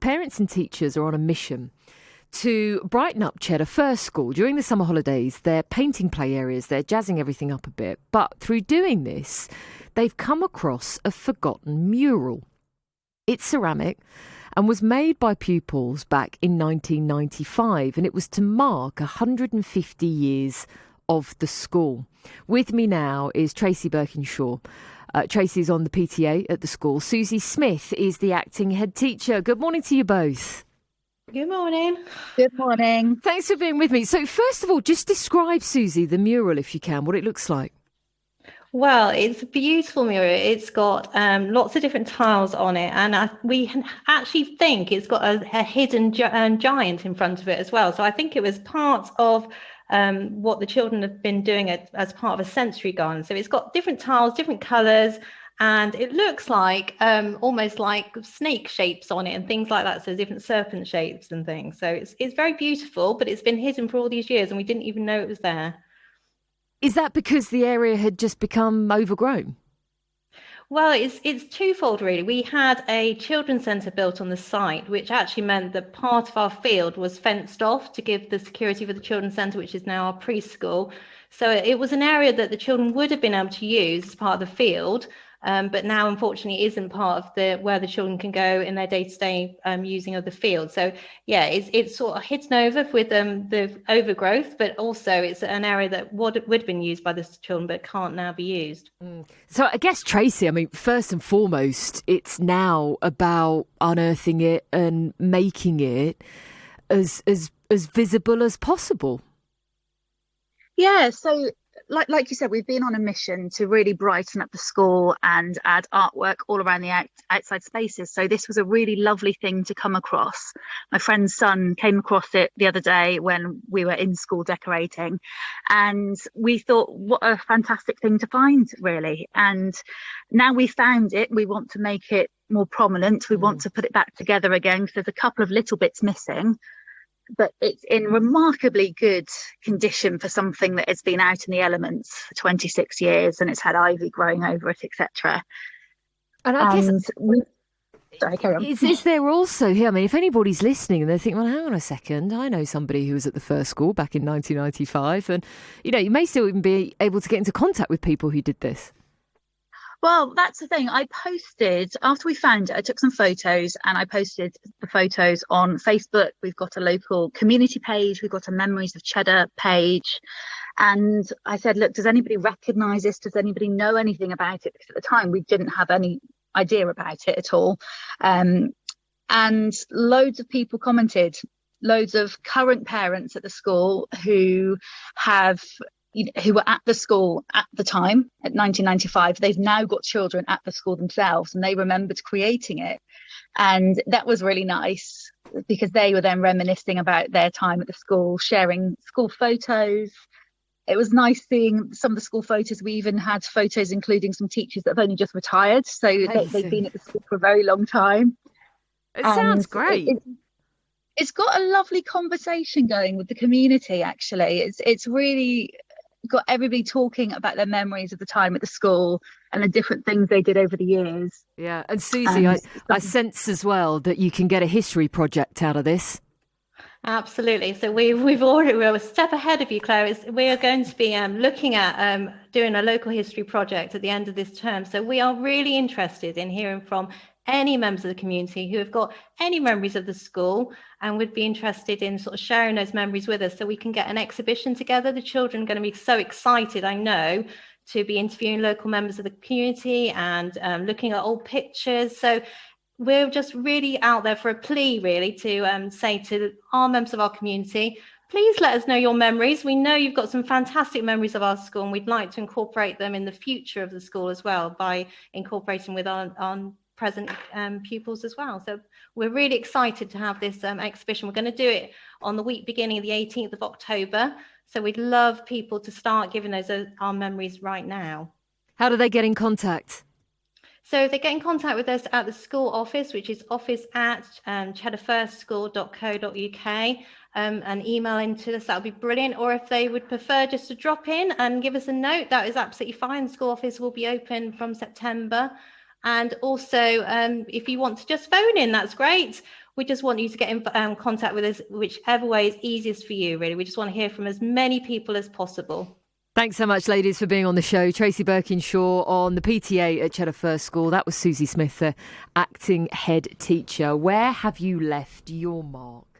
parents and teachers are on a mission to brighten up Cheddar First School. During the summer holidays, they're painting play areas, they're jazzing everything up a bit. But through doing this, they've come across a forgotten mural. It's ceramic and was made by pupils back in 1995, and it was to mark 150 years of the school. With me now is Tracy Burkinshaw. Tracy's on the PTA at the school. Suzi Smith is the acting head teacher. Good morning to you both. Good morning. Good morning. Thanks for being with me. So first of all, just describe, Suzi, the mural, if you can, what it looks like. Well, it's a beautiful mural. It's got lots of different tiles on it, and we actually think it's got a hidden giant in front of it as well. So I think it was part of what the children have been doing as part of a sensory garden. So it's got different tiles, different colours, and it looks like almost like snake shapes on it and things like that. So different serpent shapes and things. So it's very beautiful, but it's been hidden for all these years and we didn't even know it was there. Is that because the area had just become overgrown? Well, it's twofold, really. We had a children's centre built on the site, which actually meant that part of our field was fenced off to give the security for the children's centre, which is now our preschool. So it was an area that the children would have been able to use as part of the field, but now, unfortunately, isn't part of where the children can go in their day-to-day using of the field. So, yeah, it's sort of hidden over with the overgrowth, but also it's an area that would have been used by the children, but can't now be used. So I guess, Tracy, I mean, first and foremost, it's now about unearthing it and making it as visible as possible. Yeah, so like you said, we've been on a mission to really brighten up the school and add artwork all around the outside spaces. So this was a really lovely thing to come across. My friend's son came across it the other day when we were in school decorating, and we thought, what a fantastic thing to find, really. And now we found it, we want to make it more prominent. We want to put it back together again, because there's a couple of little bits missing. But it's in remarkably good condition for something that has been out in the elements for 26 years and it's had ivy growing over it, etc. And I guess, sorry, carry on. Is there also here, I mean, if anybody's listening and they're thinking, well, hang on a second, I know somebody who was at the first school back in 1995, and, you may still even be able to get into contact with people who did this. Well, that's the thing. I posted, after we found it, I took some photos and I posted the photos on Facebook. We've got a local community page. We've got a Memories of Cheddar page. And I said, look, does anybody recognise this? Does anybody know anything about it? Because at the time, we didn't have any idea about it at all. And loads of people commented, loads of current parents at the school who were at the school at the time, at 1995. They've now got children at the school themselves and they remembered creating it. And that was really nice because they were then reminiscing about their time at the school, sharing school photos. It was nice seeing some of the school photos. We even had photos including some teachers that have only just retired. So they've been at the school for a very long time. It sounds great. It's got a lovely conversation going with the community, actually. It's really got everybody talking about their memories of the time at the school and the different things they did over the years. Yeah, and Suzi, I sense as well that you can get a history project out of this. Absolutely. So we're a step ahead of you, Claire. We are going to be looking at doing a local history project at the end of this term. So we are really interested in hearing from any members of the community who have got any memories of the school and would be interested in sort of sharing those memories with us so we can get an exhibition together. The children are going to be so excited, I know, to be interviewing local members of the community and looking at old pictures. So we're just really out there for a plea, really, to say to our members of our community, please let us know your memories. We know you've got some fantastic memories of our school and we'd like to incorporate them in the future of the school as well by incorporating with our present pupils as well. So we're really excited to have this exhibition. We're going to do it on the week beginning the 18th of October. So we'd love people to start giving those our memories right now. How do they get in contact? So they get in contact with us at the school office, which is office@cheddarfirstschool.co.uk, and email into us. That would be brilliant. Or if they would prefer just to drop in and give us a note, that is absolutely fine. The school office will be open from September. And also, if you want to just phone in, that's great. we just want you to get in contact with us, whichever way is easiest for you, really. We just want to hear from as many people as possible. Thanks so much, ladies, for being on the show. Tracy Burkinshaw on the PTA at Cheddar First School. That was Suzi Smith, the acting head teacher. Where have you left your mark?